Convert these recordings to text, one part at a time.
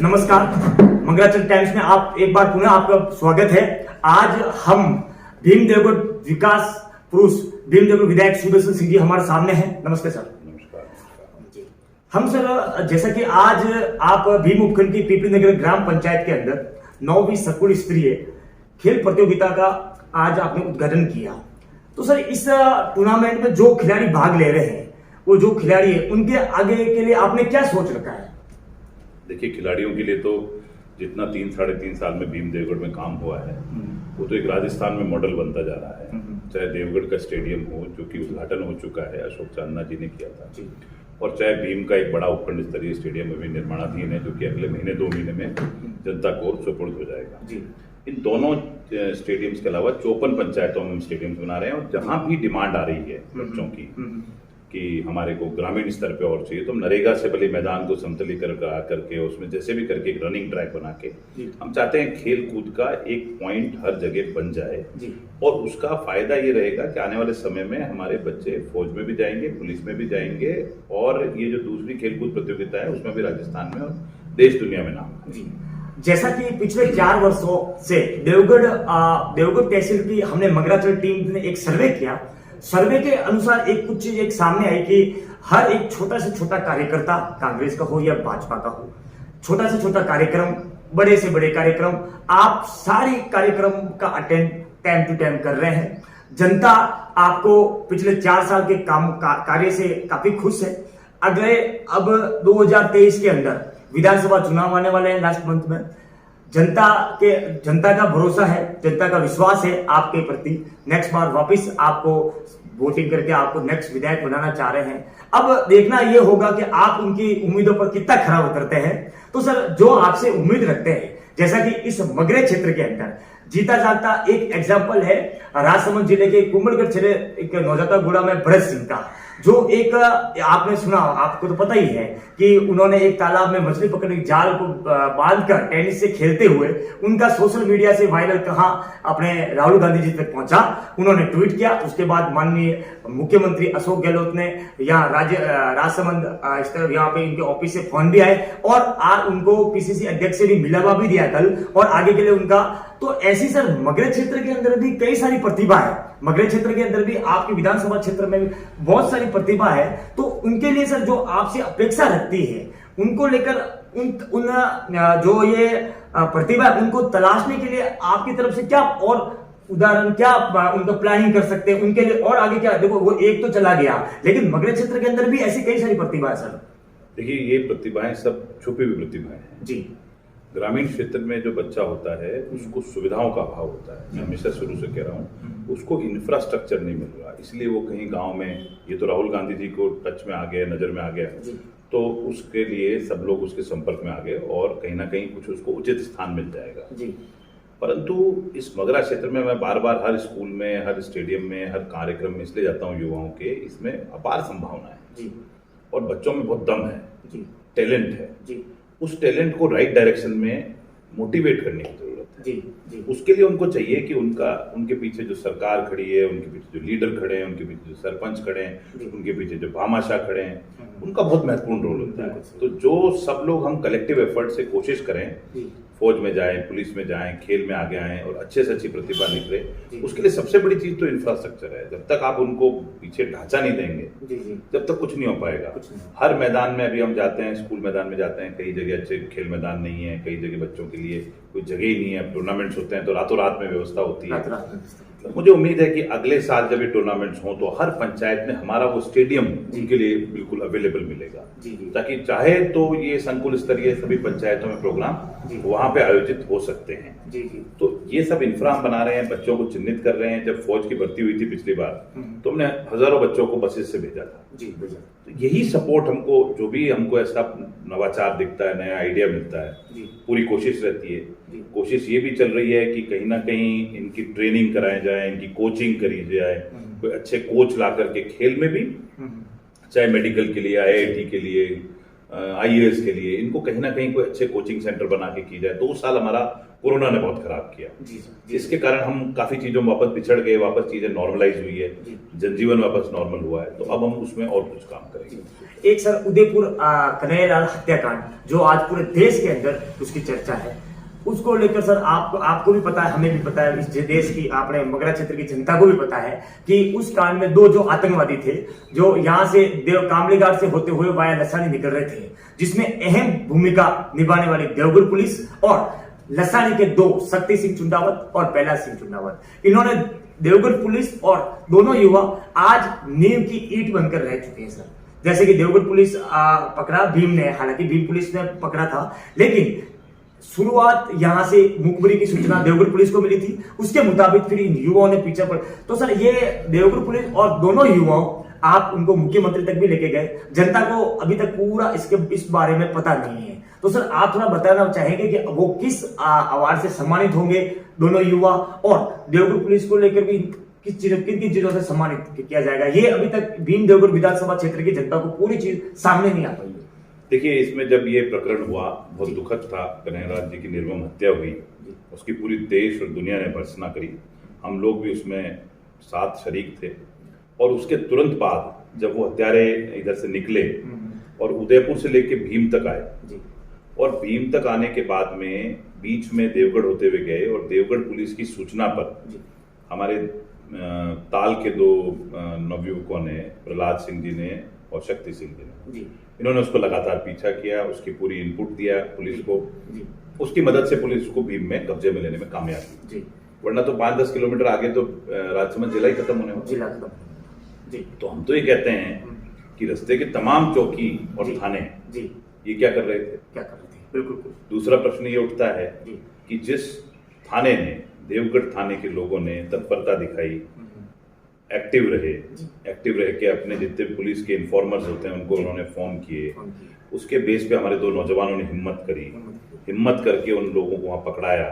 नमस्कार, मंगलाचल टाइम्स में आप एक बार पुनः आपका स्वागत है। आज हम भीम देवगढ़ विकास पुरुष भीम देवगढ़ विधायक सुदर्शन सिंह जी हमारे सामने हैं। नमस्ते सर। नमस्कार। हम सर, जैसा कि आज आप भीम उपखंड की पीपली नगर ग्राम पंचायत के अंदर 9वीं सकूल स्तरीय खेल प्रतियोगिता का आज आपने उद्घाटन किया, तो सर इस टूर्नामेंट में जो खिलाड़ी भाग ले रहे हैं, वो जो खिलाड़ी है, उनके आगे के लिए आपने क्या सोच रखा है? देखिए, खिलाड़ियों के लिए तो जितना 3-3.5 साल में भीम देवगढ़ में काम हुआ है वो तो एक राजस्थान में मॉडल बनता जा रहा है। चाहे देवगढ़ का स्टेडियम हो जो कि उद्घाटन हो चुका है, अशोक चांदना जी ने किया था, और चाहे भीम का एक बड़ा उपखंड स्तरीय स्टेडियम अभी निर्माणाधीन है जो कि अगले महीने 2 महीने में जनता को सुपुर्द हो जाएगा। इन दोनों स्टेडियम्स के अलावा 54 पंचायतों में स्टेडियम्स बना रहे हैं, और जहां भी डिमांड आ रही है बच्चों की कि हमारे को ग्रामीण स्तर पे और चाहिए, तो नरेगा से भले मैदान को समतलीकरण करा करके उसमें जैसे भी करके एक रनिंग ट्रैक बना के हम चाहते हैं खेल कूद का एक पॉइंट हर जगह बन जाए, और उसका फायदा ये रहेगा कि आने वाले समय में हमारे बच्चे फौज में भी जाएंगे, पुलिस में भी जाएंगे, और ये जो दूसरी खेलकूद प्रतियोगिता है उसमें भी राजस्थान में और देश दुनिया में नाम। जैसा कि पिछले 4 वर्षों से देवगढ़ तहसील की हमने मंगलाचल टीम ने एक सर्वे किया। सर्वे के अनुसार एक कुछ चीज एक सामने आई कि हर एक छोटा से छोटा कार्यकर्ता, कांग्रेस का हो या भाजपा का हो, छोटा से छोटा कार्यक्रम, बड़े से बड़े कार्यक्रम, आप सारे कार्यक्रम का अटेंड टाइम टू टाइम कर रहे हैं। जनता आपको पिछले 4 साल के कार्य से काफी खुश है। अगले अब 2023 के अंदर विधानसभा चुनाव आने वाले हैं लास्ट मंथ में। जनता का भरोसा है, जनता का विश्वास है आपके प्रति। नेक्स्ट बार वापस आपको वोटिंग करके आपको नेक्स्ट विधायक बनाना चाह रहे हैं। अब देखना यह होगा कि आप उनकी उम्मीदों पर कितना खरा उतरते हैं। तो सर, जो आपसे उम्मीद रखते हैं, जैसा कि इस मगरे क्षेत्र के अंदर जीता जाता एक एग्जाम्पल है राजसमंद जिले के कुंभलगढ़ क्षेत्र एक नौजाता गुड़ा में भरत सिंह का, जो एक आपने सुना, आपको तो पता ही है कि उन्होंने एक तालाब में मछली पकड़ने की जाल को बांधकर टेनिस से खेलते हुए उनका सोशल मीडिया से वायरल कहा अपने राहुल गांधी जी तक पहुंचा। उन्होंने ट्वीट किया, उसके बाद माननीय मुख्यमंत्री अशोक गहलोत ने यहाँ राजसमंद यहाँ पे इनके ऑफिस से फोन भी आए, और उनको पीसीसी अध्यक्ष से भी मिलावा भी दिया कल, और आगे के लिए उनका। तो ऐसी सर मगरे क्षेत्र के अंदर भी कई सारी प्रतिभा है, मगरे क्षेत्र के अंदर भी आपके विधानसभा क्षेत्र में भी बहुत सारी प्रतिभा है। तो उनके लिए सर जो आपसे अपेक्षा रखती है, उनको लेकर उन जो ये प्रतिभा है उनको तलाशने के लिए आपकी तरफ से क्या और उदाहरण, क्या उनका प्लानिंग कर सकते हैं उनके लिए, और आगे क्या? देखो, वो एक तो चला गया, लेकिन मगरे क्षेत्र के अंदर भी ऐसी कई सारी प्रतिभा है सर। देखिए, ये प्रतिभाएं सब छुपी हुई प्रतिभाएं हैं जी। ग्रामीण क्षेत्र में जो बच्चा होता है उसको सुविधाओं का अभाव होता है। मैं हमेशा शुरू से कह रहा हूँ, उसको इंफ्रास्ट्रक्चर नहीं मिल रहा, इसलिए वो कहीं गांव में, ये तो राहुल गांधी जी को टच में आ गया, नजर में आ गया, तो उसके लिए सब लोग उसके संपर्क में आ गए, और कहीं ना कहीं कुछ उसको उचित स्थान मिल जाएगा जी। परंतु इस मगरा क्षेत्र में मैं बार बार हर स्कूल में, हर स्टेडियम में, हर कार्यक्रम में इसलिए जाता हूँ युवाओं के, इसमें अपार संभावना है जी, और बच्चों में बहुत दम है जी, टैलेंट है जी। उस टैलेंट को राइट डायरेक्शन में मोटिवेट करने की जरूरत है जी। उसके लिए उनको चाहिए कि उनके पीछे जो सरकार खड़ी है, उनके पीछे जो लीडर खड़े हैं, उनके पीछे जो सरपंच खड़े हैं, उनके पीछे जो भामाशाह खड़े हैं, उनका बहुत महत्वपूर्ण रोल होता है। तो जो सब लोग हम कलेक्टिव एफर्ट से कोशिश करें, फौज में जाएं, पुलिस में जाएं, खेल में आगे आएं और अच्छे से अच्छी प्रतिभा निकले, उसके लिए सबसे बड़ी चीज तो इंफ्रास्ट्रक्चर है। जब तक आप उनको पीछे ढांचा नहीं देंगे जब तक कुछ नहीं हो पाएगा। हर मैदान में अभी हम जाते हैं, स्कूल मैदान में जाते हैं, कई जगह अच्छे खेल मैदान नहीं है, कई जगह बच्चों के लिए कोई जगह ही नहीं है। टूर्नामेंट्स होते हैं तो रातों रात में व्यवस्था होती है। मुझे उम्मीद है कि अगले साल जब ये टूर्नामेंट्स हो तो हर पंचायत में हमारा वो स्टेडियम उनके लिए बिल्कुल अवेलेबल मिलेगा, ताकि चाहे तो ये संकुल स्तरीय सभी पंचायतों में प्रोग्राम वहां पे आयोजित हो सकते हैं। तो ये सब इंफ्रा हम बना रहे हैं, बच्चों को चिन्हित कर रहे हैं। जब फौज की भर्ती हुई थी पिछली बार तो हमने हजारों बच्चों को बसेस से भेजा था। तो यही सपोर्ट हमको, जो भी हमको ऐसा नवाचार दिखता है, नया आइडिया मिलता है, पूरी कोशिश रहती है। कोशिश ये भी चल रही है कि कहीं ना कहीं इनकी ट्रेनिंग कराई जाए, इनकी कोचिंग करी जाए, कोई अच्छे कोच ला करके खेल में भी, चाहे मेडिकल के लिए, IIT के लिए, IAS के लिए, इनको कहीं ना कहीं कोई अच्छे कोचिंग सेंटर बना के की जाए। 2 साल हमारा कोरोना ने बहुत खराब किया, इसके कारण हम काफी चीजों में वापस पिछड़ गए, वापस चीजें नॉर्मलाइज हुई है, जनजीवन वापस नॉर्मल हुआ है, तो अब हम उसमें और कुछ काम करेंगे। एक सर उदयपुर कन्हैयालाल हत्याकांड जो आज पूरे देश के अंदर उसकी चर्चा है, उसको लेकर सर आपको भी पता है, हमें भी पता है, इस देश की आपने मगरा क्षेत्र की जनता को भी पता है कि उस कांड में 2 जो आतंकवादी थे जो यहाँ से कामलीघाट से होते हुए वाया लसानी निकल रहे थे, जिसमें अहम भूमिका निभाने वाली देवगढ़ पुलिस और लसानी के 2 शक्ति सिंह चुंडावत और बैला सिंह चुंडावत, इन्होंने देवगढ़ पुलिस और दोनों युवा आज नींव की ईंट बनकर रह चुके हैं सर। जैसे कि देवगढ़ पुलिस पकड़ा भीम ने, हालांकि भीम पुलिस ने पकड़ा था, लेकिन शुरुआत यहां से मुखबरी की सूचना देवगढ़ पुलिस को मिली थी, उसके मुताबिक फिर इन युवाओं ने पीछे पड़। तो सर ये देवगढ़ पुलिस और दोनों युवाओं आप उनको मुख्यमंत्री तक भी लेके गए, जनता को अभी तक पूरा इस बारे में पता नहीं है, तो सर आप थोड़ा बताना चाहेंगे कि वो किस अवार्ड से सम्मानित होंगे दोनों युवा, और देवगढ़ पुलिस को लेकर भी किन किन चीजों से सम्मानित किया जाएगा? ये अभी तक भीम देवगढ़ विधानसभा क्षेत्र की जनता को पूरी चीज सामने नहीं आ पाई है। देखिए, इसमें जब ये प्रकरण हुआ बहुत दुखद था, कन्हैयालाल जी की निर्मम हत्या हुई, उसकी पूरी देश और दुनिया ने भर्त्सना करी, हम लोग भी उसमें साथ शरीक थे। और उसके तुरंत बाद जब वो हत्यारे इधर से निकले और उदयपुर से लेके भीम तक आए, और भीम तक आने के बाद में बीच में देवगढ़ होते हुए गए, और देवगढ़ पुलिस की सूचना पर हमारे ताल के 2 नवयुवकों ने, प्रहलाद सिंह जी ने और शक्ति सिंह जी ने, इन्होंने उसको लगातार पीछा किया, उसकी पूरी इनपुट दिया पुलिस को, उसकी मदद से पुलिस को भीम में कब्जे में लेने में कामयाब हुई। वरना तो 5-10 किलोमीटर आगे तो राजसमंद जिला ही खत्म होने वाला। तो हम तो ये कहते हैं कि रास्ते के तमाम चौकी और थाने ये क्या कर रहे थे? बिल्कुल। दूसरा प्रश्न ये उठता है कि जिस थाने ने, देवगढ़ थाने के लोगों ने तत्परता दिखाई, एक्टिव रहे के अपने जितने पुलिस के इन्फॉर्मर्स होते हैं उनको उन्होंने फोन किए, उसके बेस पे हमारे 2 नौजवानों ने हिम्मत करके उन लोगों को वहां पकड़ाया।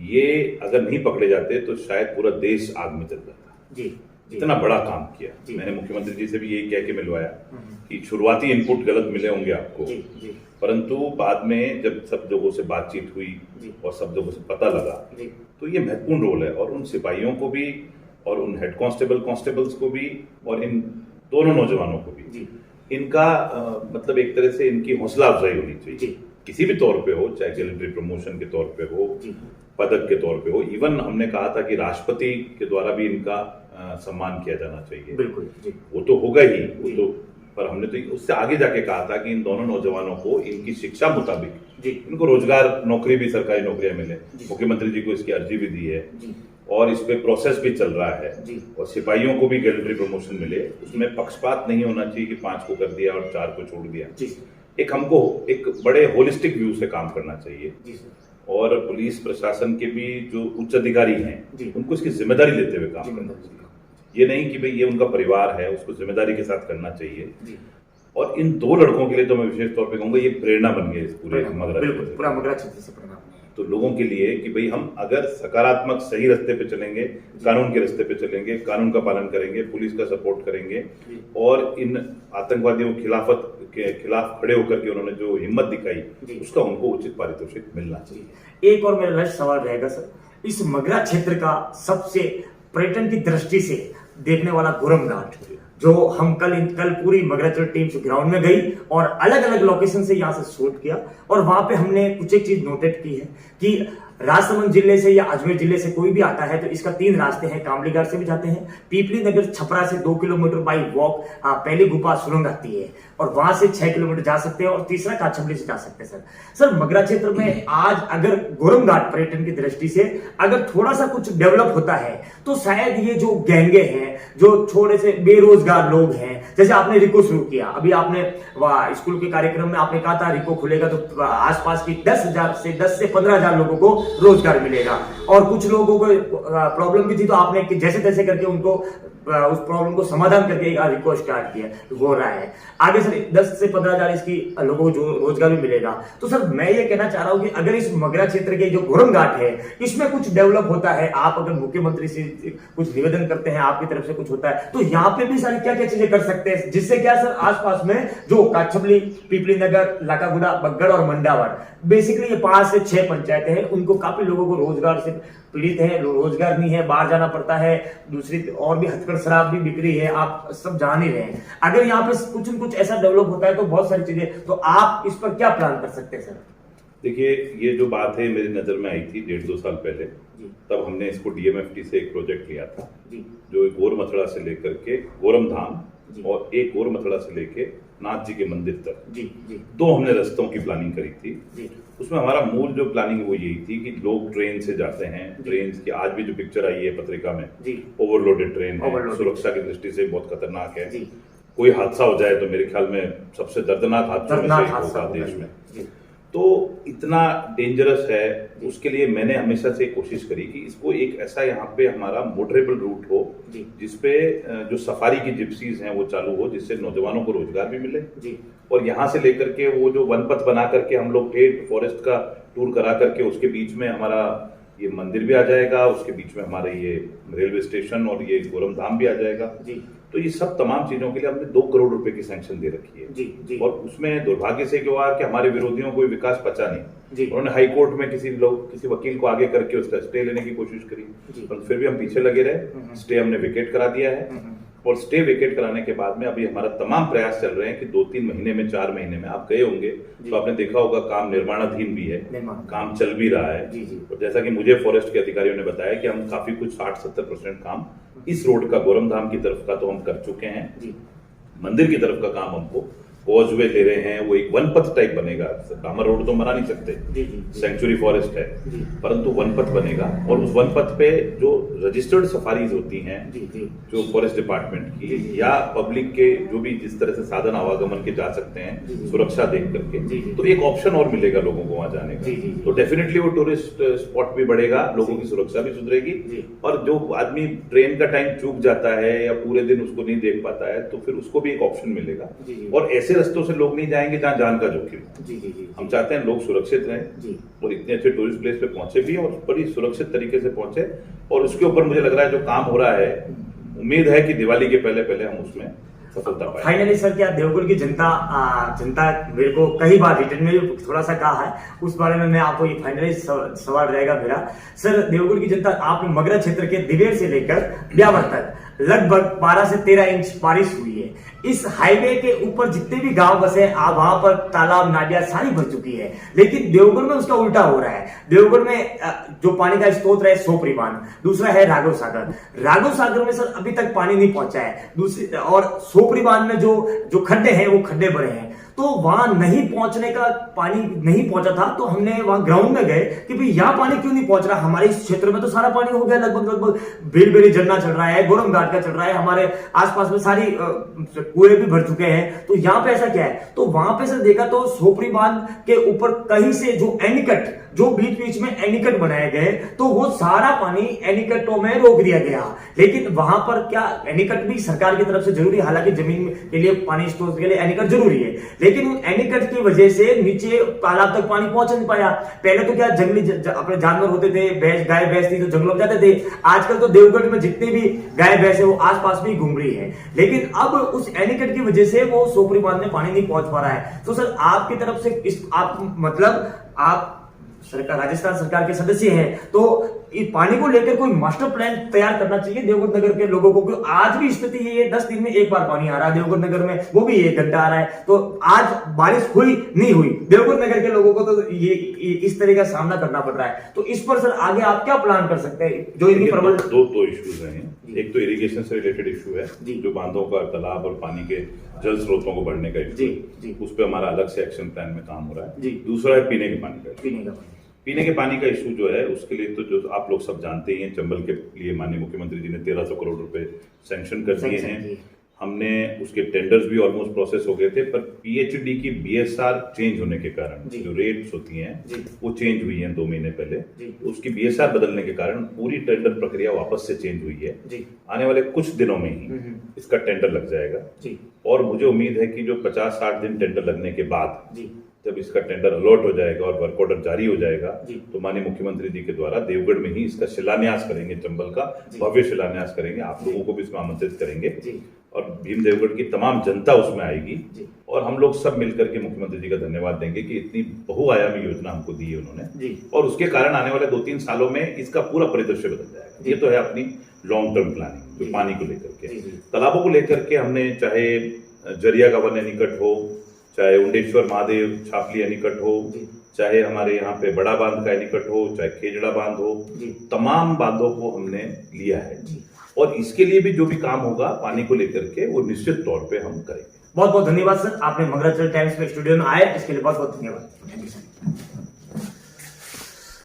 ये अगर नहीं पकड़े जाते तो शायद पूरा देश आग में जल जाता। इतना बड़ा काम किया। मैंने मुख्यमंत्री जी से भी यही कह के मिलवाया कि शुरुआती इनपुट गलत मिले होंगे आपको, परंतु बाद में जब सब लोगों से बातचीत हुई और सब लोगों से पता लगा तो ये महत्वपूर्ण रोल है, और उन सिपाहियों को भी और उन हेड कांस्टेबल्स को भी और इन दोनों नौजवानों को भी इनका मतलब एक तरह से इनकी हौसला अफजाई होनी चाहिए, किसी भी तौर पे हो, चाहे गैलेंट्री प्रमोशन के तौर पे हो, पदक के तौर पे हो, इवन हमने कहा था कि राष्ट्रपति के द्वारा भी इनका सम्मान किया जाना चाहिए। बिल्कुल वो तो होगा ही, वो तो, पर हमने तो उससे आगे जाके कहा था कि इन दोनों नौजवानों को इनकी शिक्षा मुताबिक इनको रोजगार, नौकरी भी, सरकारी नौकरियां मिले। मुख्यमंत्री जी को इसकी अर्जी भी दी है और इस पे प्रोसेस भी चल रहा है, और सिपाहियों को भी गैलेंट्री प्रमोशन मिले। उसमें पक्षपात नहीं होना चाहिए कि 5 को कर दिया और 4 को छोड़ दिया। एक हमको एक बड़े होलिस्टिक व्यू से काम करना चाहिए, और पुलिस प्रशासन के भी जो उच्च अधिकारी हैं उनको इसकी जिम्मेदारी लेते हुए काम करना चाहिए। ये नहीं कि भाई ये उनका परिवार है, उसको जिम्मेदारी के साथ करना चाहिए। और इन 2 लड़कों के लिए तो मैं विशेष तौर पे कहूंगा ये प्रेरणा बन गई इस पूरे मगरा क्षेत्र से। तो लोगों के लिए कि भाई हम अगर सकारात्मक सही रास्ते पे चलेंगे, कानून के रास्ते पे चलेंगे, कानून का पालन करेंगे, पुलिस का सपोर्ट करेंगे, और इन आतंकवादियों के खिलाफ खड़े होकर के उन्होंने जो हिम्मत दिखाई उसका उनको उचित पारितोषिक मिलना चाहिए। एक और मेरा लास्ट सवाल रहेगा सर, इस मगरा क्षेत्र का सबसे पर्यटन की दृष्टि से देखने वाला गुरम घाट, जो हम कल पूरी मगरा टीम ग्राउंड में गई और अलग अलग लोकेशन से यहाँ से शूट किया, और वहां पे हमने कुछ एक चीज नोटेट की है कि राजसमंद जिले से या अजमेर जिले से कोई भी आता है तो इसका 3 रास्ते हैं। कामलीघाट से भी जाते हैं, पीपली नगर छपरा से 2 किलोमीटर बाई वॉक पहली गुफा सुरंग आती है और वहां से 6 किलोमीटर जा सकते हैं, और तीसरा काछमली से जा सकते हैं। सर मगरा क्षेत्र में आज अगर गोरम घाट पर्यटन की दृष्टि से अगर थोड़ा सा कुछ डेवलप होता है तो शायद ये जो गैंगे हैं, जो थोड़े से बेरोजगार लोग हैं, जैसे आपने रिको शुरू किया, अभी आपने स्कूल के कार्यक्रम में आपने कहा था रिको खुलेगा तो आसपास की 10 से 15,000 लोगों को रोजगार मिलेगा, और कुछ लोगों को प्रॉब्लम भी थी तो आपने जैसे तैसे करके उनको उस प्रॉब्लम को समाधान करके एक रिको स्टार्ट किया हो रहा है। आगे सर 10 से 15,000 इसकी लोगों को जो रोजगार भी मिलेगा। तो सर मैं ये कहना चाह रहा हूँ कि अगर इस मगरा क्षेत्र के जो गोरम घाट है इसमें कुछ डेवलप होता है, आप अगर मुख्यमंत्री से कुछ निवेदन करते हैं, आपकी तरफ से कुछ होता है, तो यहाँ पे भी सारी क्या क्या चीजें कर सकते हैं जिससे क्या सर आसपास में जो काछबली, पीपली नगर, लाकागुड़ा, बग्गड़ और मंडावर, बेसिकली ये 5 से 6 पंचायतें हैं, उनको काफी लोगों को रोजगार से पीड़ित है, रोजगार नहीं है, बाहर जाना पड़ता है, दूसरी और भी हथकड़ शराब भी बिक रही है, आप सब जान ही रहे हैं। अगर यहाँ पे कुछ न कुछ ऐसा डेवलप होता है तो बहुत सारी चीजें, तो आप इस पर क्या प्लान कर सकते हैं सर? देखिए, ये जो बात है मेरी नजर में आई थी 1.5-2 साल पहले, तब हमने इसको DMFT से एक प्रोजेक्ट लिया था जो गोर मथुरा से लेकर के गोरम धाम और एक गोर मथुरा से लेके नाथ जी के मंदिर तक 2 हमने रास्तों की प्लानिंग करी थी। उसमें हमारा मूल जो प्लानिंग वो यही थी कि लोग ट्रेन से जाते हैं, ट्रेन की आज भी जो पिक्चर आई है पत्रिका में, ओवरलोडेड ट्रेन है, सुरक्षा की दृष्टि से बहुत खतरनाक है, कोई हादसा हो जाए तो मेरे ख्याल में सबसे दर्दनाक हादसों में से एक होगा देश में। तो इतना डेंजरस है, उसके लिए मैंने हमेशा से कोशिश करी कि इसको एक ऐसा यहाँ पे हमारा मोटरेबल रूट हो जिसपे जो सफारी की जिप्सीज हैं वो चालू हो, जिससे नौजवानों को रोजगार भी मिले और यहाँ से लेकर के वो जो वनपथ बना करके हम लोग फॉरेस्ट का टूर करा करके उसके बीच में हमारा ये मंदिर भी आ जाएगा, उसके बीच में हमारे ये रेलवे स्टेशन और ये गोरम धाम भी आ जाएगा। तो ये सब तमाम चीजों के लिए हमने 2 करोड़ रुपए की सैंक्शन दे रखी है। और उसमें दुर्भाग्य से क्या हुआ कि हमारे विरोधियों को विकास पचा नहीं, उन्होंने हाई कोर्ट में किसी वकील को आगे करके उसका स्टे लेने की कोशिश करी, पर फिर भी हम पीछे लगे रहे। स्टे हमने विकेट करा दिया है और स्टे विकेट कराने के बाद में अभी हमारा तमाम प्रयास चल रहे हैं कि 2-3 महीने में, 4 महीने में, आप गए होंगे तो आपने देखा होगा काम निर्माणाधीन भी है, काम चल भी रहा है। और जैसा कि मुझे फॉरेस्ट के अधिकारियों ने बताया कि हम काफी कुछ 60-70% काम इस रोड का, गोरम धाम की तरफ का तो हम कर चुके हैं। मंदिर की तरफ का काम हमको कॉजवे ले रहे हैं, वो एक वनपथ टाइप बनेगा। डामर रोड तो बना नहीं सकते, सेंचुरी फॉरेस्ट है, परंतु वनपथ बनेगा और उस वनपथ पे जो रजिस्टर्ड सफारीज होती हैं जो फॉरेस्ट डिपार्टमेंट की या पब्लिक के जो भी जिस तरह से साधन आवागमन के जा सकते हैं सुरक्षा देख करके, तो एक ऑप्शन और मिलेगा लोगों को वहां जाने का। तो डेफिनेटली वो टूरिस्ट स्पॉट भी बढ़ेगा, लोगों की सुरक्षा भी सुधरेगी और जो आदमी ट्रेन का टाइम चूक जाता है या पूरे दिन उसको नहीं देख पाता है तो फिर उसको भी एक ऑप्शन मिलेगा। और ऐसे रस्तों से लोग नहीं जाएंगे जहां जान का जोखिम। हम चाहते हैं लोग सुरक्षित रहें और इतने अच्छे टूरिस्ट प्लेस पे पहुंचे भी और बड़ी सुरक्षित तरीके से पहुंचे। और उसके ऊपर मुझे लग रहा है जो काम हो रहा है, उम्मीद है कि दिवाली के पहले हम उसमें सफलता पाए। फाइनली सर, क्या देवगढ़ की जनता मेरे को कई बार रिटर्न में भी थोड़ा सा कहा है, उस बारे में मैं आपको ये फाइनली सवाल रहेगा मेरा। सर, देवगढ़ की जनता, आपने मगरा क्षेत्र के दिवेर से लेकर ब्यावर तक लगभग 12 से 13 इंच बारिश हुई है। इस हाईवे के ऊपर जितने भी गांव बसे वहां पर तालाब, नालियां सारी भर चुकी है, लेकिन देवगढ़ में उसका उल्टा हो रहा है। देवगढ़ में जो पानी का स्रोत है सोपरीबान, दूसरा है राघव सागर। राघव सागर में सर अभी तक पानी नहीं पहुंचा है, दूसरी और सोपरीबान में जो खड्डे हैं वो खड्डे भरे हैं, तो वहां नहीं पहुंचने का, पानी नहीं पहुंचा था। तो हमने वहां ग्राउंड में गए कि भाई यहाँ पानी क्यों नहीं पहुंच रहा, हमारे इस क्षेत्र में तो सारा पानी हो गया, लगभग बेलबेरी झरना चल रहा है, गोरम घाट का चल रहा है, हमारे आसपास में सारी कुएं भी भर चुके हैं, तो यहाँ पे ऐसा क्या है? तो वहां पे सर देखा तो सोपरी बांध के ऊपर कहीं से जो एनीकट, जो बीच में एनीकट बनाए गए, तो वो सारा पानी एनीकटों में रोक दिया गया। लेकिन वहां पर क्या, एनीकट भी सरकार की तरफ से जरूरी है, हालांकि जमीन के लिए पानी स्टोर के लिए एनीकट जरूरी है, लेकिन उन एनीकट की वजह से नीचे तालाब तक पानी पहुंच नहीं पाया। पहले तो क्या जंगली अपने जानवर होते थे, गाय भैंस थी तो जंगलों में जाते थे, आजकल तो देवगढ़ में जितने भी गाय भैंस है वो आसपास भी घूम रही है, लेकिन अब उस एनीकट की वजह से वो सोपरी बांध में पानी नहीं पहुंच पा रहा है। तो सर आपकी तरफ से आप सरकार, राजस्थान सरकार के सदस्य हैं, तो इस पानी को लेकर कोई मास्टर प्लान तैयार करना चाहिए देवगढ़ नगर के लोगों को, क्योंकि आज भी स्थिति ये 10 दिन में एक बार पानी आ रहा है देवगढ़ नगर में, वो भी 1 घंटा आ रहा है। तो आज बारिश हुई नहीं हुई, देवगढ़ नगर के लोगों को तो ये इस तरह का सामना करना पड़ रहा है। तो इस पर सर आगे आप क्या प्लान कर सकते हैं? जो इनकी प्रबल दो इश्यूज हैं। एक तो इरिगेशन से रिलेटेड इशू है, जो बांधों का, तालाब और पानी के जल स्रोतों को बढ़ने का इशू, उस पर हमारा अलग से एक्शन प्लान में काम हो रहा है। दूसरा है पीने के पानी का। पीने के पानी का इशू जो है, उसके लिए तो जो आप लोग सब जानते ही हैं, चंबल के लिए माननीय मुख्यमंत्री जी ने 1300 करोड़ रुपए सैंक्शन कर दिए हैं। हमने उसके टेंडर्स भी ऑलमोस्ट प्रोसेस हो गए थे, पर पीएचडी की बीएसआर चेंज होने के कारण जी। जो रेट्स होती हैं जी। वो चेंज हुई हैं 2 महीने पहले। जी। उसकी बीएसआर बदलने के कारण पूरी टेंडर प्रक्रिया वापस से चेंज हुई है। जी। आने वाले कुछ दिनों में ही इसका टेंडर लग जाएगा। जी। और मुझे उम्मीद है कि जो 50-60 दिन टेंडर लगने के बाद जी। जब इसका टेंडर अलॉट हो जाएगा और वर्क ऑर्डर जारी हो जाएगा जी। तो माननीय मुख्यमंत्री जी के द्वारा देवगढ़ में ही इसका शिलान्यास करेंगे, चंबल का जी। भव्य शिलान्यास करेंगे। आप लोगों को भी इसमें आमंत्रित करेंगे जी। और भीम देवगढ़ की तमाम जनता उसमें आएगी जी। और हम लोग सब मिलकर के मुख्यमंत्री जी का धन्यवाद देंगे कि इतनी बहुआयामी योजना हमको दी है उन्होंने। जी। और उसके कारण आने वाले 2-3 सालों में इसका पूरा परिदृश्य बदल जाएगा। जी। ये तो है अपनी लॉन्ग टर्म प्लानिंग जो जी। पानी को लेकर के। जी। जी। तालाबों को लेकर के हमने चाहे जरिया का वन एनीकट हो, चाहे उंडेश्वर महादेव छापली एनीकट हो, जी। चाहे हमारे यहाँ पे बड़ा बांध का एनीकट हो, चाहे खेजड़ा बांध हो, जी। तमाम बांधों को हमने लिया है। जी। और इसके लिए भी जो भी काम होगा पानी को लेकर के वो निश्चित तौर पे हम करेंगे। बहुत बहुत धन्यवाद सर, आपने मंगलाचल टाइम्स में स्टूडियो में आए इसके लिए बहुत बहुत धन्यवाद।